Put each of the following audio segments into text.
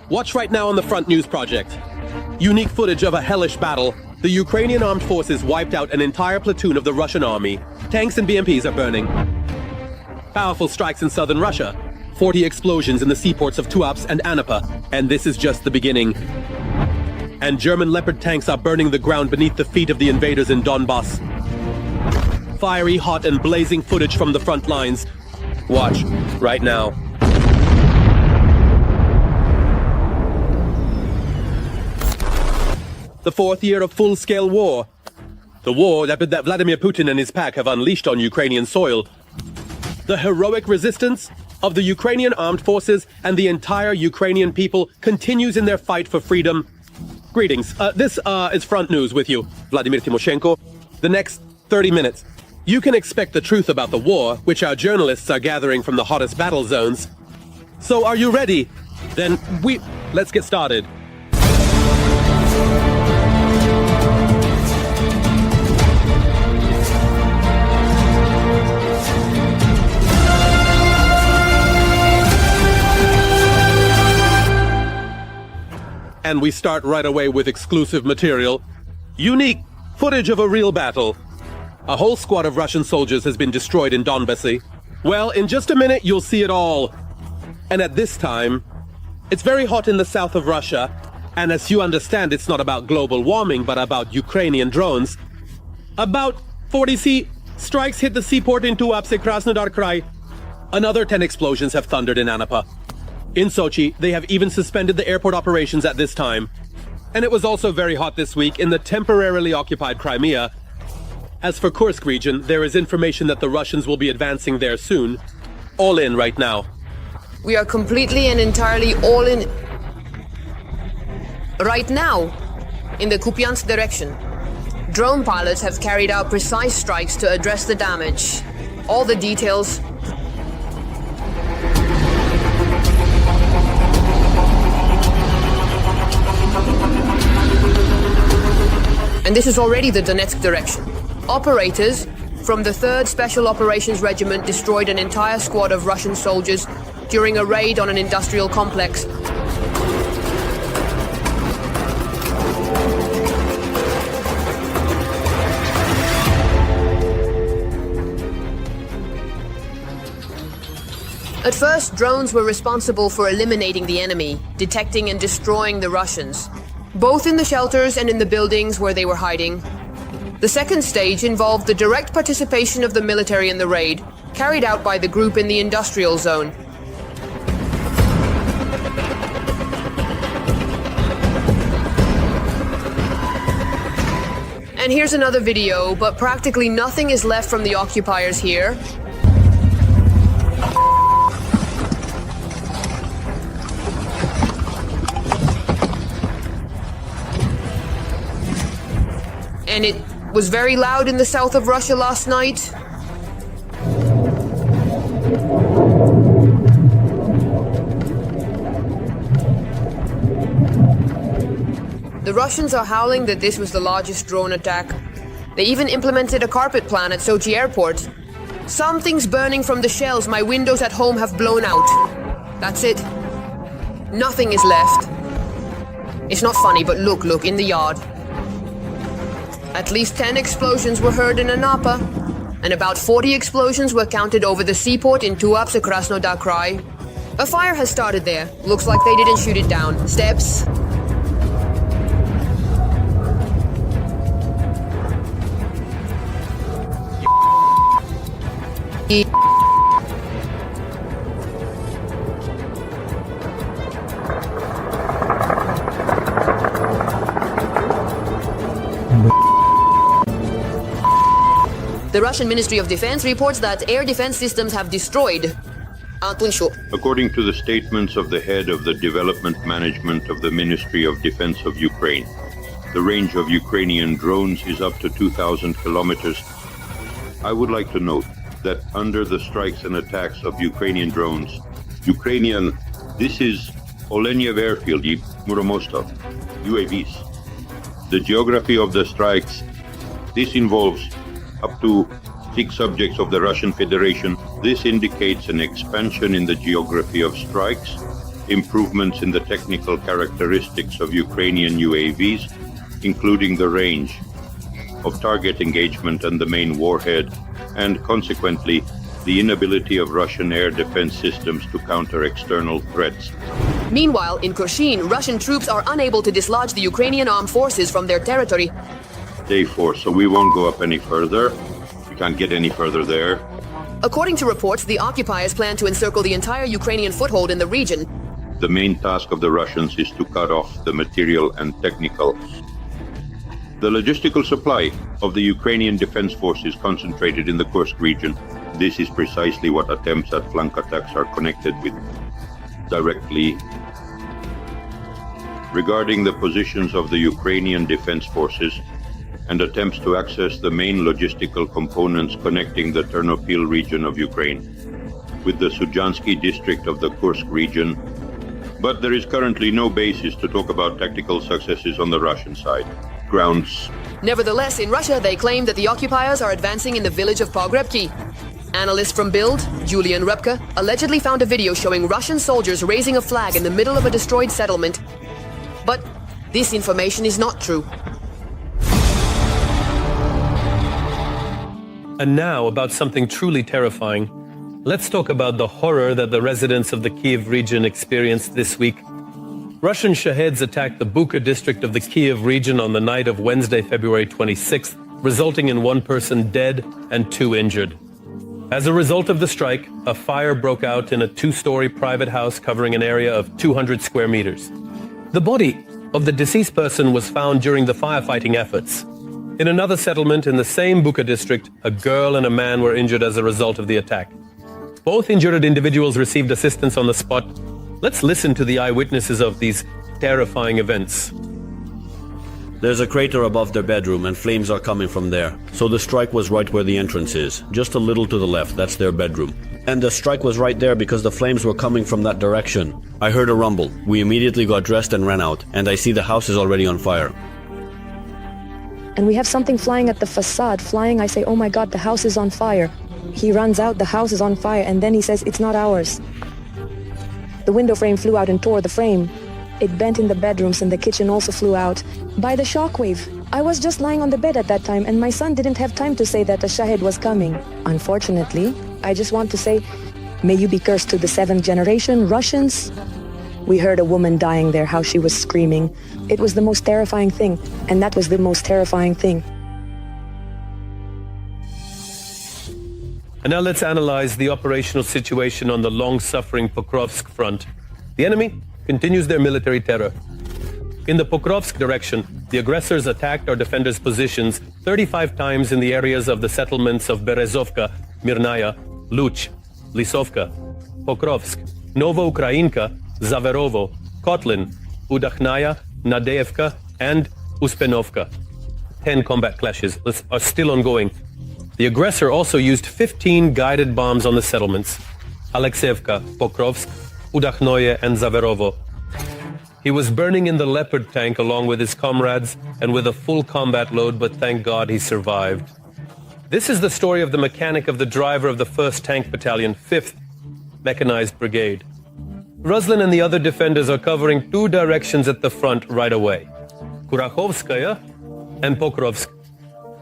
Watch right now on the Front News Project. Unique footage of a hellish battle. The Ukrainian armed forces wiped out an entire platoon of the Russian army. Tanks and BMPs are burning. Powerful strikes in southern Russia. 40 explosions in the seaports of Tuapse and Anapa. And this is just the beginning. And German Leopard tanks are burning the ground beneath the feet of the invaders in Donbas. Fiery, hot, and blazing footage from the front lines. Watch right now. The fourth year of full-scale war. The war that Vladimir Putin and his pack have unleashed on Ukrainian soil. The heroic resistance of the Ukrainian armed forces and the entire Ukrainian people continues in their fight for freedom. Greetings. This is Front News with you, Vladimir Timoshenko. The next 30 minutes. You can expect the truth about the war, which our journalists are gathering from the hottest battle zones. So are you ready? Then let's get started. And we start right away with exclusive material. Unique footage of a real battle. A whole squad of Russian soldiers has been destroyed in Donbas. Well, in just a minute, you'll see it all. And at this time, it's very hot in the south of Russia. And as you understand, it's not about global warming, but about Ukrainian drones. About 40 strikes hit the seaport in Tuapse, Krasnodar Krai. Another 10 explosions have thundered in Anapa. In Sochi, they have even suspended the airport operations at this time. And it was also very hot this week in the temporarily occupied Crimea. As for Kursk region, there is information that the Russians will be advancing there soon. All in right now. We are completely and entirely all in right now in the Kupiansk direction. Drone pilots have carried out precise strikes to address the damage. All the details. And this is already the Donetsk direction. Operators from the 3rd Special Operations Regiment destroyed an entire squad of Russian soldiers during a raid on an industrial complex. At first, drones were responsible for eliminating the enemy, detecting and destroying the Russians, both in the shelters and in the buildings where they were hiding. The second stage involved the direct participation of the military in the raid, carried out by the group in the industrial zone. And here's another video, but practically nothing is left from the occupiers here. And it was very loud in the south of Russia last night. The Russians are howling that this was the largest drone attack. They even implemented a carpet plan at Sochi airport. Something's burning from the shells. My windows at home have blown out. That's it. Nothing is left. It's not funny, but look, in the yard. At least 10 explosions were heard in Anapa, and about 40 explosions were counted over the seaport in Tuapse, Krasnodar Krai. A fire has started there. Looks like they didn't shoot it down. Steps. The Russian Ministry of Defense reports that air defense systems have destroyed. According to the statements of the head of the development management of the Ministry of Defense of Ukraine, the range of Ukrainian drones is up to 2,000 kilometers. I would like to note that under the strikes and attacks of Ukrainian drones, this is Olenyev Airfield, Muromostov, UAVs. The geography of the strikes, this involves up to 6 subjects of the Russian Federation. This indicates an expansion in the geography of strikes improvements in the technical characteristics of Ukrainian UAVs, including the range of target engagement and the main warhead, and consequently, the inability of Russian air defense systems to counter external threats. Meanwhile, in Kherson, Russian troops are unable to dislodge the Ukrainian armed forces from their territory. Day 4, so we won't go up any further. We can't get any further there. According to reports, the occupiers plan to encircle the entire Ukrainian foothold in the region. The main task of the Russians is to cut off the material and technical. The logistical supply of the Ukrainian defense forces concentrated in the Kursk region. This is precisely what attempts at flank attacks are connected with directly. Regarding the positions of the Ukrainian defense forces and attempts to access the main logistical components connecting the Ternopil region of Ukraine with the Sudzhansky district of the Kursk region, but there is currently no basis to talk about tactical successes on the Russian side. Grounds. Nevertheless, in Russia, they claim that the occupiers are advancing in the village of Pogrebki. Analyst from Bild, Julian Repke, allegedly found a video showing Russian soldiers raising a flag in the middle of a destroyed settlement. But this information is not true. And now about something truly terrifying. Let's talk about the horror that the residents of the Kiev region experienced this week. Russian Shaheds attacked the Bucha district of the Kiev region on the night of Wednesday, February 26th, resulting in 1 person dead and 2 injured. As a result of the strike, a fire broke out in a 2-story private house covering an area of 200 square meters. The body of the deceased person was found during the firefighting efforts. In another settlement in the same Bucha district, a girl and a man were injured as a result of the attack. Both injured individuals received assistance on the spot. Let's listen to the eyewitnesses of these terrifying events. There's a crater above their bedroom and flames are coming from there. So the strike was right where the entrance is, just a little to the left, that's their bedroom. And the strike was right there because the flames were coming from that direction. I heard a rumble. We immediately got dressed and ran out, and I see the house is already on fire. And we have something flying at the facade, I say, oh my God, the house is on fire. He runs out, the house is on fire, and then he says, it's not ours. The window frame flew out and tore the frame. It bent in the bedrooms and the kitchen also flew out by the shockwave. I was just lying on the bed at that time and my son didn't have time to say that a Shahed was coming. Unfortunately, I just want to say, may you be cursed to the 7th generation, Russians. We heard a woman dying there, how she was screaming. It was the most terrifying thing, and that was the most terrifying thing. And now let's analyze the operational situation on the long-suffering Pokrovsk front. The enemy continues their military terror. In the Pokrovsk direction, the aggressors attacked our defenders' positions 35 times in the areas of the settlements of Berezovka, Mirnaya, Luch, Lisovka, Pokrovsk, Novoukrayinka, Zaverovo, Kotlin, Udakhnaya, Nadeevka, and Uspenovka. 10 combat clashes are still ongoing. The aggressor also used 15 guided bombs on the settlements, Alexeyevka, Pokrovsk, Udakhnoye, and Zaverovo. He was burning in the Leopard tank along with his comrades and with a full combat load, but thank God he survived. This is the story of the mechanic of the driver of the 1st Tank Battalion, 5th Mechanized Brigade. Ruslin and the other defenders are covering 2 directions at the front right away, Kurakhovskaya and Pokrovsk.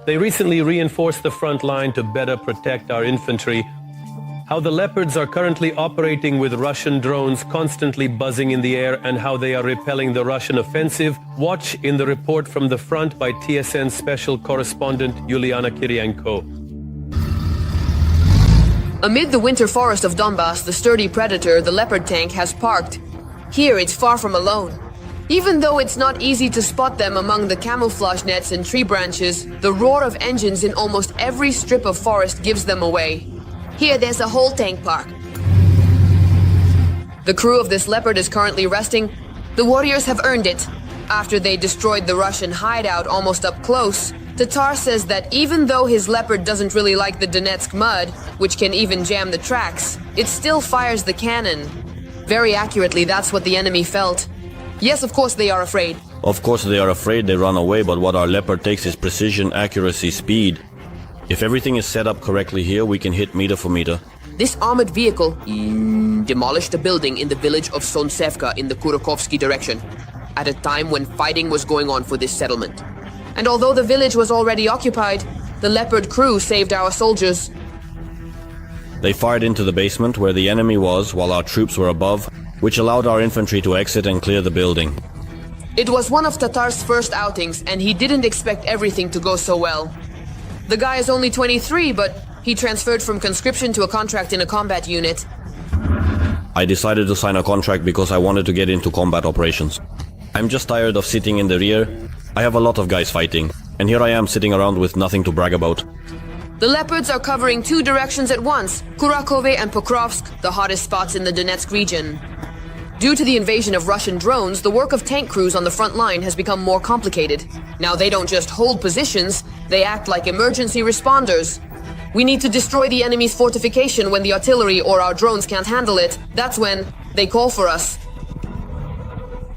They recently reinforced the front line to better protect our infantry. How the Leopards are currently operating with Russian drones constantly buzzing in the air and how they are repelling the Russian offensive, watch in the report from the front by TSN special correspondent Yuliana Kirienko. Amid the winter forest of Donbas, the sturdy Predator, the Leopard tank, has parked. Here it's far from alone. Even though it's not easy to spot them among the camouflage nets and tree branches, the roar of engines in almost every strip of forest gives them away. Here there's a whole tank park. The crew of this Leopard is currently resting. The warriors have earned it. After they destroyed the Russian hideout almost up close, Tatar says that even though his Leopard doesn't really like the Donetsk mud, which can even jam the tracks, it still fires the cannon. Very accurately, that's what the enemy felt. Yes, of course they are afraid. Of course they are afraid, they run away, but what our Leopard takes is precision, accuracy, speed. If everything is set up correctly here, we can hit meter for meter. This armored vehicle demolished a building in the village of Sonsevka in the Kurakovsky direction, at a time when fighting was going on for this settlement. And although the village was already occupied, the Leopard crew saved our soldiers. They fired into the basement where the enemy was while our troops were above, which allowed our infantry to exit and clear the building. It was one of Tatar's first outings, and he didn't expect everything to go so well. The guy is only 23, but he transferred from conscription to a contract in a combat unit. I decided to sign a contract because I wanted to get into combat operations. I'm just tired of sitting in the rear. I have a lot of guys fighting, and here I am sitting around with nothing to brag about. The Leopards are covering 2 directions at once, Kurakhove and Pokrovsk, the hottest spots in the Donetsk region. Due to the invasion of Russian drones, the work of tank crews on the front line has become more complicated. Now they don't just hold positions, they act like emergency responders. We need to destroy the enemy's fortification when the artillery or our drones can't handle it. That's when they call for us.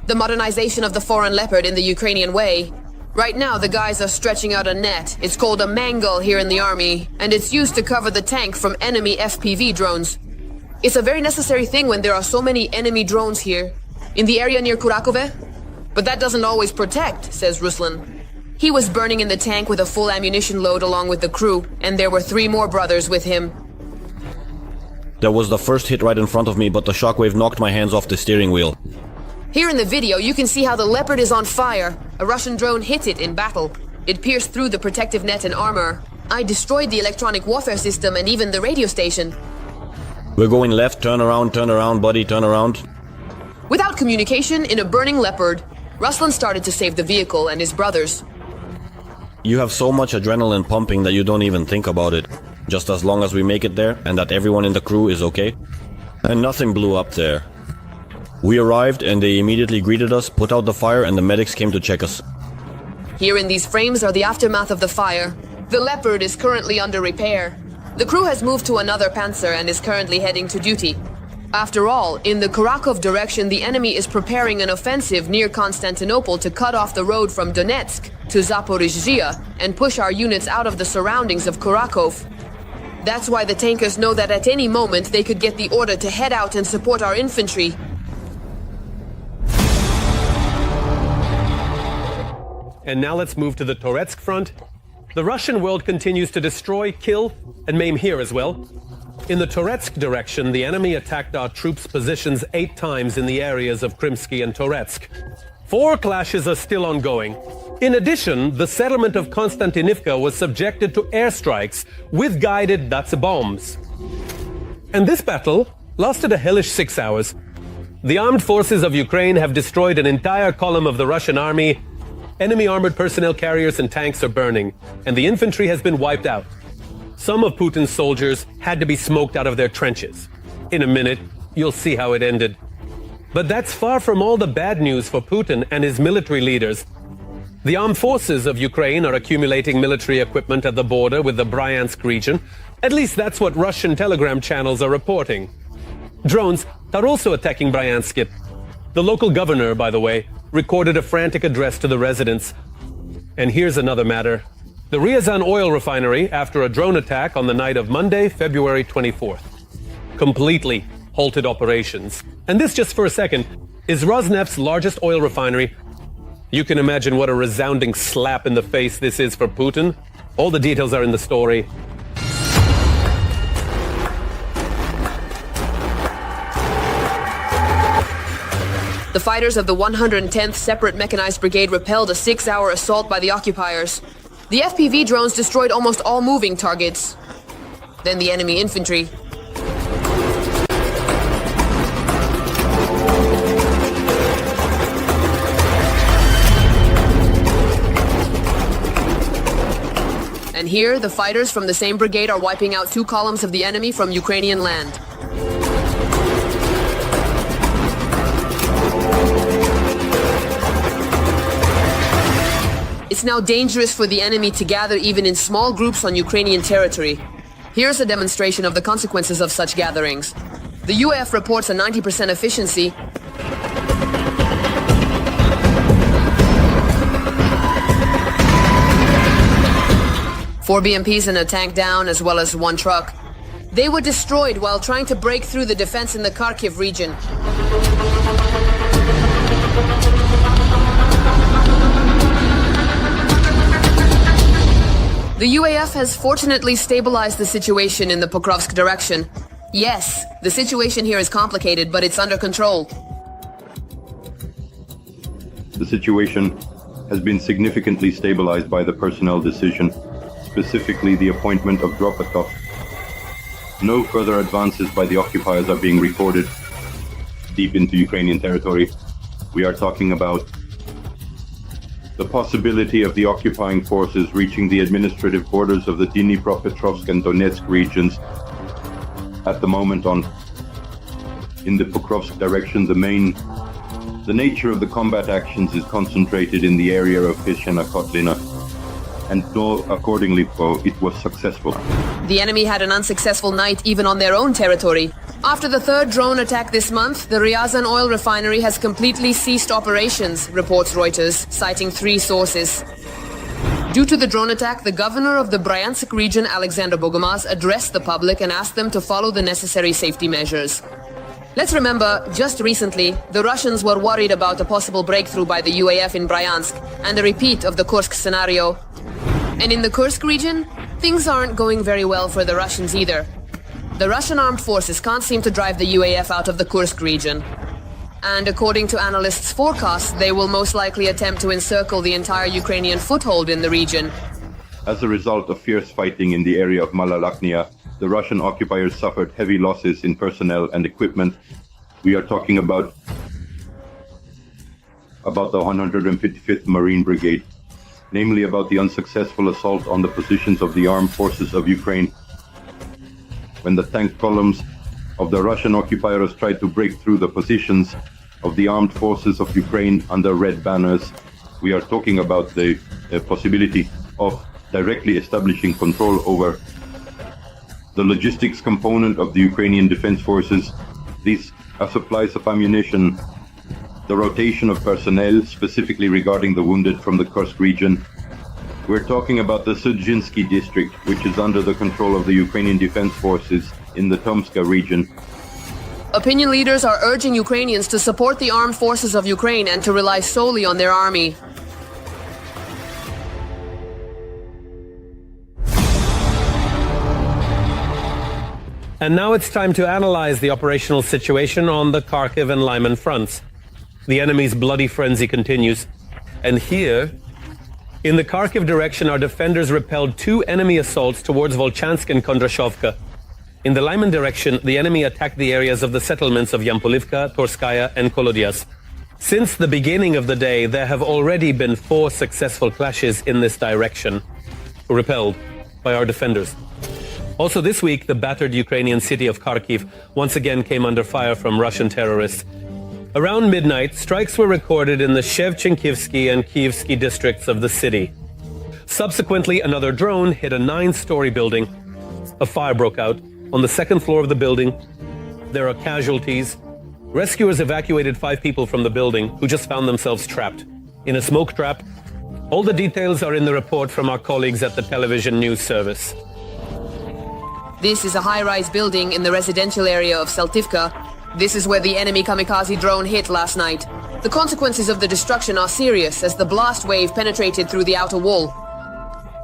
The modernization of the foreign Leopard in the Ukrainian way. Right now, the guys are stretching out a net. It's called a mangle here in the army, and it's used to cover the tank from enemy FPV drones. It's a very necessary thing when there are so many enemy drones here. In the area near Kurakhove? But that doesn't always protect, says Ruslan. He was burning in the tank with a full ammunition load along with the crew, and there were 3 more brothers with him. There was the first hit right in front of me, but the shockwave knocked my hands off the steering wheel. Here in the video, you can see how the Leopard is on fire. A Russian drone hit it in battle. It pierced through the protective net and armor. I destroyed the electronic warfare system and even the radio station. We're going left, turn around, buddy, turn around. Without communication, in a burning Leopard, Ruslan started to save the vehicle and his brothers. You have so much adrenaline pumping that you don't even think about it. Just as long as we make it there and that everyone in the crew is okay. And nothing blew up there. We arrived and they immediately greeted us, put out the fire, and the medics came to check us. Here in these frames are the aftermath of the fire. The Leopard is currently under repair. The crew has moved to another Panzer and is currently heading to duty. After all, in the Kharkiv direction, the enemy is preparing an offensive near Constantinople to cut off the road from Donetsk to Zaporizhzhia and push our units out of the surroundings of Kharkiv. That's why the tankers know that at any moment they could get the order to head out and support our infantry. And now let's move to the Toretsk front. The Russian world continues to destroy, kill, and maim here as well. In the Toretsk direction, the enemy attacked our troops' positions 8 times in the areas of Krimsky and Toretsk. 4 clashes are still ongoing. In addition, the settlement of Konstantinivka was subjected to airstrikes with guided Datsa bombs. And this battle lasted a hellish 6 hours. The armed forces of Ukraine have destroyed an entire column of the Russian army. Enemy armored personnel carriers and tanks are burning, and the infantry has been wiped out. Some of Putin's soldiers had to be smoked out of their trenches. In a minute, you'll see how it ended. But that's far from all the bad news for Putin and his military leaders. The armed forces of Ukraine are accumulating military equipment at the border with the Bryansk region. At least that's what Russian telegram channels are reporting. Drones are also attacking Bryansk. The local governor, by the way, recorded a frantic address to the residents. And here's another matter. The Ryazan oil refinery, after a drone attack on the night of Monday, February 24th, completely halted operations. And this, just for a second, is Rosneft's largest oil refinery. You can imagine what a resounding slap in the face this is for Putin. All the details are in the story. The fighters of the 110th Separate Mechanized Brigade repelled a 6-hour assault by the occupiers. The FPV drones destroyed almost all moving targets. Then the enemy infantry. And here, the fighters from the same brigade are wiping out 2 columns of the enemy from Ukrainian land. It's now dangerous for the enemy to gather even in small groups on Ukrainian territory. Here's a demonstration of the consequences of such gatherings. The UAF reports a 90% efficiency. Four BMPs and a tank down, as well as 1 truck. They were destroyed while trying to break through the defense in the Kharkiv region. The UAF has fortunately stabilized the situation in the Pokrovsk direction. Yes, the situation here is complicated, but it's under control. The situation has been significantly stabilized by the personnel decision, specifically the appointment of Dropatov. No further advances by the occupiers are being recorded deep into Ukrainian territory. We are talking about the possibility of the occupying forces reaching the administrative borders of the Dnipropetrovsk and Donetsk regions. At the moment in the Pokrovsk direction, the nature of the combat actions is concentrated in the area of Peshchena Kotlina, and accordingly it was successful. The enemy had an unsuccessful night even on their own territory. After the third drone attack this month, the Ryazan oil refinery has completely ceased operations, reports Reuters, citing 3 sources. Due to the drone attack, the governor of the Bryansk region, Alexander Bogomaz, addressed the public and asked them to follow the necessary safety measures. Let's remember, just recently, the Russians were worried about a possible breakthrough by the UAF in Bryansk and a repeat of the Kursk scenario. And in the Kursk region, things aren't going very well for the Russians either. The Russian armed forces can't seem to drive the UAF out of the Kursk region. And according to analysts' forecasts, they will most likely attempt to encircle the entire Ukrainian foothold in the region. As a result of fierce fighting in the area of Malalaknia, the Russian occupiers suffered heavy losses in personnel and equipment. We are talking about the 155th Marine Brigade, namely about the unsuccessful assault on the positions of the armed forces of Ukraine. When the tank columns of the Russian occupiers tried to break through the positions of the armed forces of Ukraine under red banners, we are talking about the possibility of directly establishing control over the logistics component of the Ukrainian defense forces, these supplies of ammunition, the rotation of personnel, specifically regarding the wounded from the Kursk region. We're talking about the Sudzhinsky district, which is under the control of the Ukrainian defense forces in the Tomska region. Opinion leaders are urging Ukrainians to support the armed forces of Ukraine and to rely solely on their army. And now it's time to analyze the operational situation on the Kharkiv and Lyman fronts. The enemy's bloody frenzy continues. And here, in the Kharkiv direction, our defenders repelled 2 enemy assaults towards Volchansk and Kondrashovka. In the Lyman direction, the enemy attacked the areas of the settlements of Yampolivka, Torskaya, and Kolodias. Since the beginning of the day, there have already been 4 successful clashes in this direction, repelled by our defenders. Also this week, the battered Ukrainian city of Kharkiv once again came under fire from Russian terrorists. Around midnight, strikes were recorded in the Shevchenkivsky and Kievsky districts of the city. Subsequently, another drone hit a 9-story building. A fire broke out on the 2nd floor of the building. There are casualties. Rescuers evacuated 5 people from the building who just found themselves trapped in a smoke trap. All the details are in the report from our colleagues at the television news service. This is a high-rise building in the residential area of Saltivka. This is where the enemy kamikaze drone hit last night. The consequences of the destruction are serious as the blast wave penetrated through the outer wall.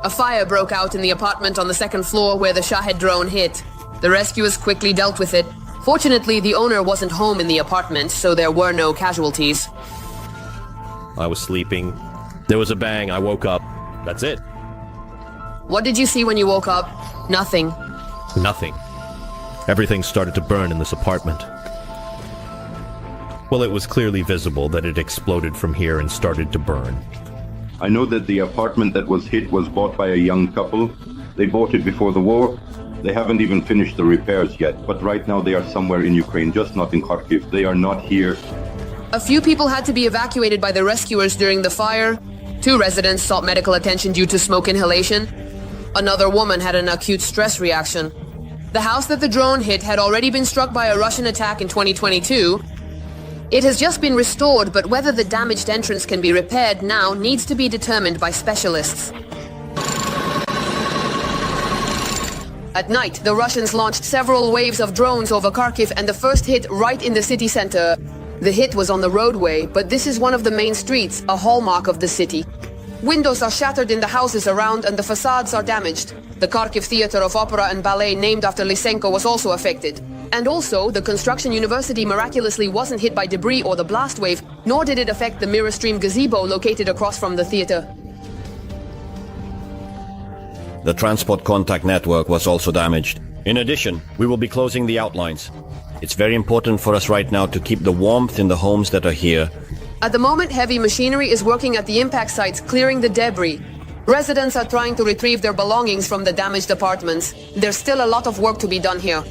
A fire broke out in the apartment on the 2nd floor where the Shahed drone hit. The rescuers quickly dealt with it. Fortunately, the owner wasn't home in the apartment, so there were no casualties. I was sleeping. There was a bang. I woke up. That's it. What did you see when you woke up? Nothing. Nothing. Everything started to burn in this apartment. Well, it was clearly visible that it exploded from here and started to burn. I know that the apartment that was hit was bought by a young couple. They bought it before the war. They haven't even finished the repairs yet, but right now they are somewhere in Ukraine, just not in Kharkiv. They are not here. A few people had to be evacuated by the rescuers during the fire. 2 residents sought medical attention due to smoke inhalation. Another woman had an acute stress reaction. The house that the drone hit had already been struck by a Russian attack in 2022. It has just been restored, but whether the damaged entrance can be repaired now needs to be determined by specialists. At night, the Russians launched several waves of drones over Kharkiv and the first hit right in the city center. The hit was on the roadway, but this is one of the main streets, a hallmark of the city. Windows are shattered in the houses around and the facades are damaged. The Kharkiv Theater of Opera and Ballet named after Lysenko was also affected. And also, the construction university miraculously wasn't hit by debris or the blast wave, nor did it affect the mirror stream gazebo located across from the theater. The transport contact network was also damaged. In addition, we will be closing the outlines. It's very important for us right now to keep the warmth in the homes that are here. At the moment, heavy machinery is working at the impact sites, clearing the debris. Residents are trying to retrieve their belongings from the damaged apartments. There's still a lot of work to be done here.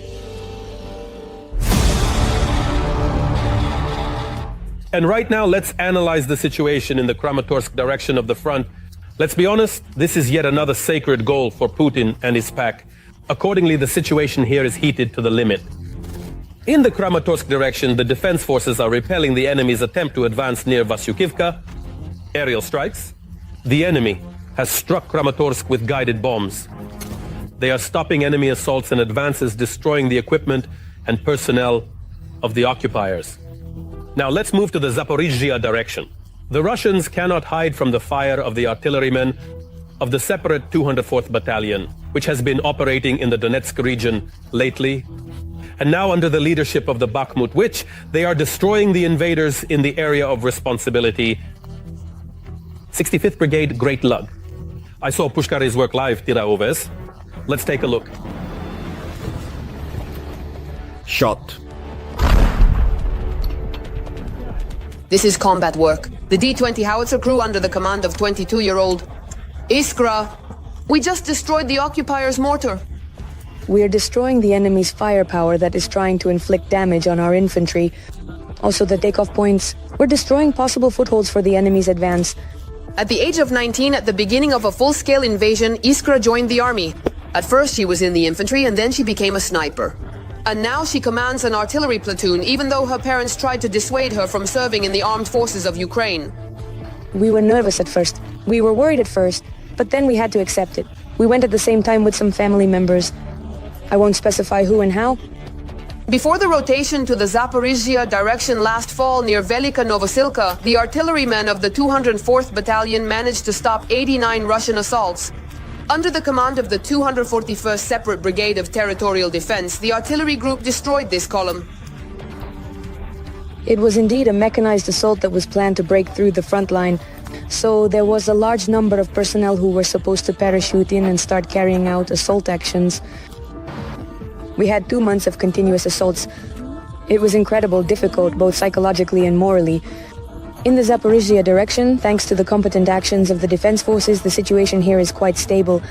And right now, let's analyze the situation in the Kramatorsk direction of the front. Let's be honest, this is yet another sacred goal for Putin and his pack. Accordingly, the situation here is heated to the limit. In the Kramatorsk direction, the defense forces are repelling the enemy's attempt to advance near Vasyukivka. Aerial strikes. The enemy has struck Kramatorsk with guided bombs. They are stopping enemy assaults and advances, destroying the equipment and personnel of the occupiers. Now let's move to the Zaporizhzhia direction. The Russians cannot hide from the fire of the artillerymen of the separate 204th Battalion, which has been operating in the Donetsk region lately, and now under the leadership of the Bakhmut, which they are destroying the invaders in the area of responsibility. 65th Brigade, great luck. I saw Pushkare's work live, Tira Oves. Let's take a look. Shot. This is combat work. The D-20 howitzer crew under the command of 22-year-old Iskra. We just destroyed the occupiers' mortar. We are destroying the enemy's firepower that is trying to inflict damage on our infantry. Also the takeoff points. We're destroying possible footholds for the enemy's advance. At the age of 19, at the beginning of a full-scale invasion, Iskra joined the army. At first she was in the infantry and then she became a sniper. And now she commands an artillery platoon, even though her parents tried to dissuade her from serving in the armed forces of Ukraine. We were nervous at first. We were worried at first, but then we had to accept it. We went at the same time with some family members. I won't specify who and how. Before the rotation to the Zaporizhzhia direction last fall near Velika Novosilka, the artillerymen of the 204th Battalion managed to stop 89 Russian assaults. Under the command of the 241st Separate Brigade of Territorial Defense, the artillery group destroyed this column. It was indeed a mechanized assault that was planned to break through the front line. So there was a large number of personnel who were supposed to parachute in and start carrying out assault actions. We had 2 months of continuous assaults. It was incredibly difficult, both psychologically and morally. In the Zaporizhzhia direction, thanks to the competent actions of the defense forces, the situation here is quite stable.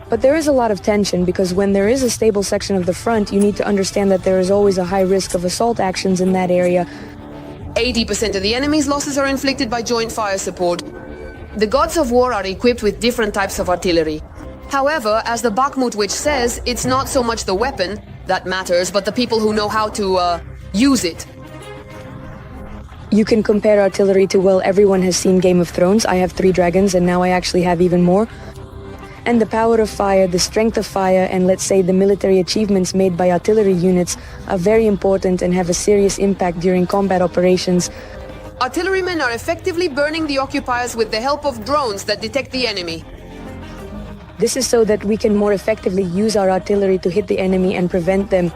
But there is a lot of tension, because when there is a stable section of the front, you need to understand that there is always a high risk of assault actions in that area. 80% of the enemy's losses are inflicted by joint fire support. The gods of war are equipped with different types of artillery. However, as the Bakhmut witch says, it's not so much the weapon that matters, but the people who know how to use it. You can compare artillery to, well, everyone has seen Game of Thrones. I have 3 dragons and now I actually have even more. And the power of fire, the strength of fire, and let's say the military achievements made by artillery units are very important and have a serious impact during combat operations. Artillerymen are effectively burning the occupiers with the help of drones that detect the enemy. This is so that we can more effectively use our artillery to hit the enemy and prevent them,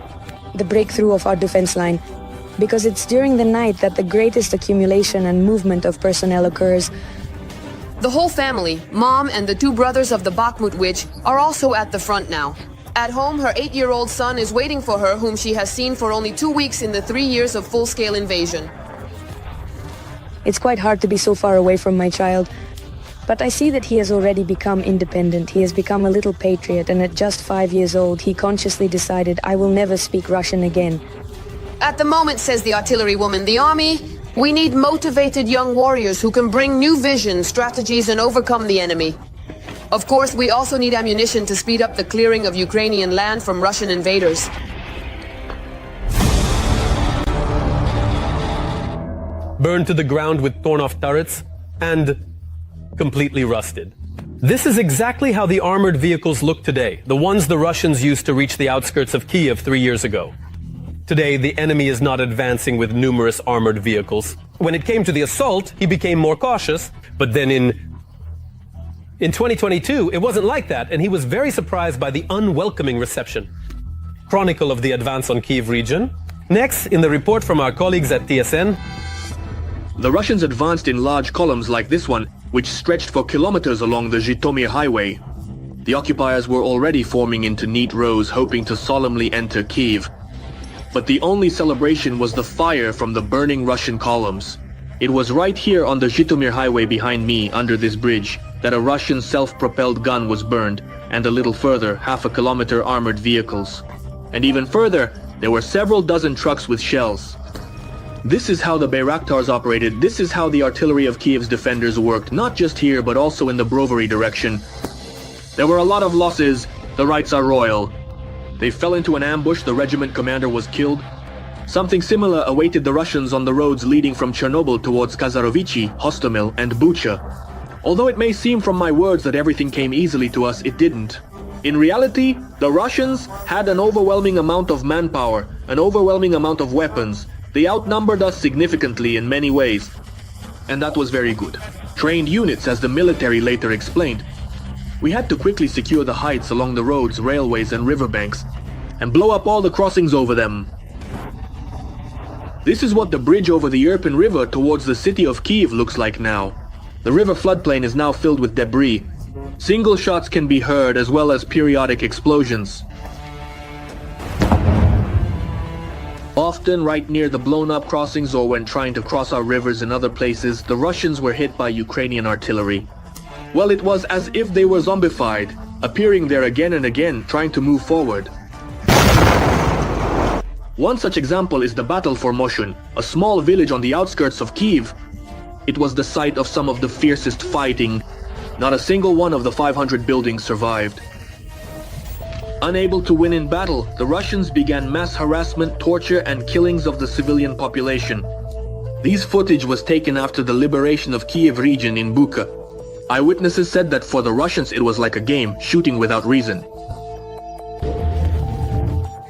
the breakthrough of our defense line. Because it's during the night that the greatest accumulation and movement of personnel occurs. The whole family, mom and the 2 brothers of the Bakhmut witch, are also at the front now. At home, her 8-year-old son is waiting for her, whom she has seen for only 2 weeks in the 3 years of full-scale invasion. It's quite hard to be so far away from my child. But I see that he has already become independent. He has become a little patriot, and at just 5 years old, he consciously decided, I will never speak Russian again. At the moment, says the artillery woman, the army, we need motivated young warriors who can bring new vision, strategies, and overcome the enemy. Of course, we also need ammunition to speed up the clearing of Ukrainian land from Russian invaders. Burned to the ground with torn-off turrets and completely rusted. This is exactly how the armored vehicles look today, the ones the Russians used to reach the outskirts of Kiev 3 years ago. Today, the enemy is not advancing with numerous armored vehicles. When it came to the assault, he became more cautious, but then in 2022, it wasn't like that, and he was very surprised by the unwelcoming reception. Chronicle of the advance on Kiev region. Next, in the report from our colleagues at TSN. The Russians advanced in large columns like this one, which stretched for kilometers along the Zhytomyr highway. The occupiers were already forming into neat rows, hoping to solemnly enter Kiev. But the only celebration was the fire from the burning Russian columns. It was right here on the Zhytomyr highway behind me, under this bridge, that a Russian self-propelled gun was burned, and a little further, half a kilometer armored vehicles. And even further, there were several dozen trucks with shells. This is how the Bayraktars operated. This is how the artillery of Kiev's defenders worked, not just here, but also in the Brovary direction. There were a lot of losses. The rights are royal. They fell into an ambush. The regiment commander was killed. Something similar awaited the Russians on the roads leading from Chernobyl towards Kazarovichi, Hostomel, and Bucha. Although it may seem from my words that everything came easily to us, it didn't. In reality, the Russians had an overwhelming amount of manpower, an overwhelming amount of weapons. They outnumbered us significantly in many ways. And that was very good. Trained units, as the military later explained. We had to quickly secure the heights along the roads, railways, and riverbanks, and blow up all the crossings over them. This is what the bridge over the Irpin River towards the city of Kiev looks like now. The river floodplain is now filled with debris. Single shots can be heard, as well as periodic explosions. Often right near the blown-up crossings, or when trying to cross our rivers in other places, the Russians were hit by Ukrainian artillery. Well, it was as if they were zombified, appearing there again and again, trying to move forward. One such example is the battle for Moshun, a small village on the outskirts of Kiev. It was the site of some of the fiercest fighting. Not a single one of the 500 buildings survived. Unable to win in battle, the Russians began mass harassment, torture, and killings of the civilian population. These footage was taken after the liberation of Kiev region in Bucha. Eyewitnesses said that for the Russians it was like a game, shooting without reason.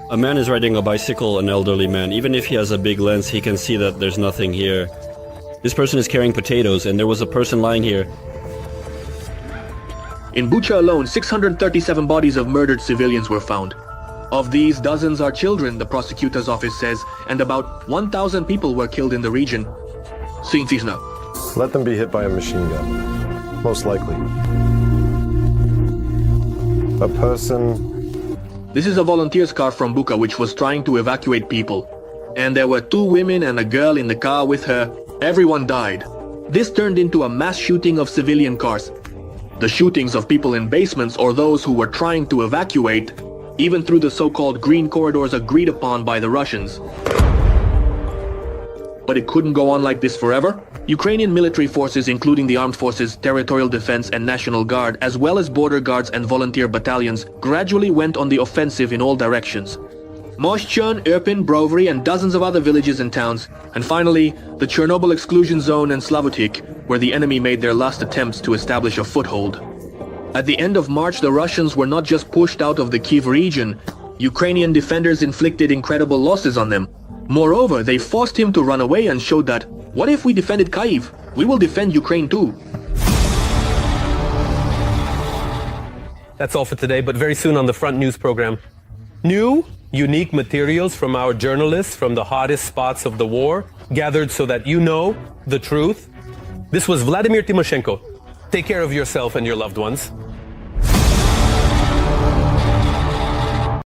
A man is riding a bicycle, an elderly man. Even if he has a big lens, he can see that there's nothing here. This person is carrying potatoes, and there was a person lying here. In Bucha alone, 637 bodies of murdered civilians were found. Of these, dozens are children, the prosecutor's office says, and about 1,000 people were killed in the region. Let them be hit by a machine gun. Most likely. A person... This is a volunteer's car from Bucha which was trying to evacuate people. And there were 2 women and a girl in the car with her. Everyone died. This turned into a mass shooting of civilian cars. The shootings of people in basements or those who were trying to evacuate, even through the so-called green corridors agreed upon by the Russians. But it couldn't go on like this forever. Ukrainian military forces, including the armed forces, territorial defense, and National Guard, as well as border guards and volunteer battalions, gradually went on the offensive in all directions. Moshchun, Irpin, Brovary, and dozens of other villages and towns, and finally, the Chernobyl exclusion zone and Slavotik, where the enemy made their last attempts to establish a foothold. At the end of March, the Russians were not just pushed out of the Kiev region. Ukrainian defenders inflicted incredible losses on them. Moreover, they forced him to run away and showed that, what if we defended Kyiv? We will defend Ukraine too. That's all for today, but very soon on the Front News program. New, unique materials from our journalists from the hottest spots of the war, gathered so that you know the truth. This was Vladimir Timoshenko. Take care of yourself and your loved ones.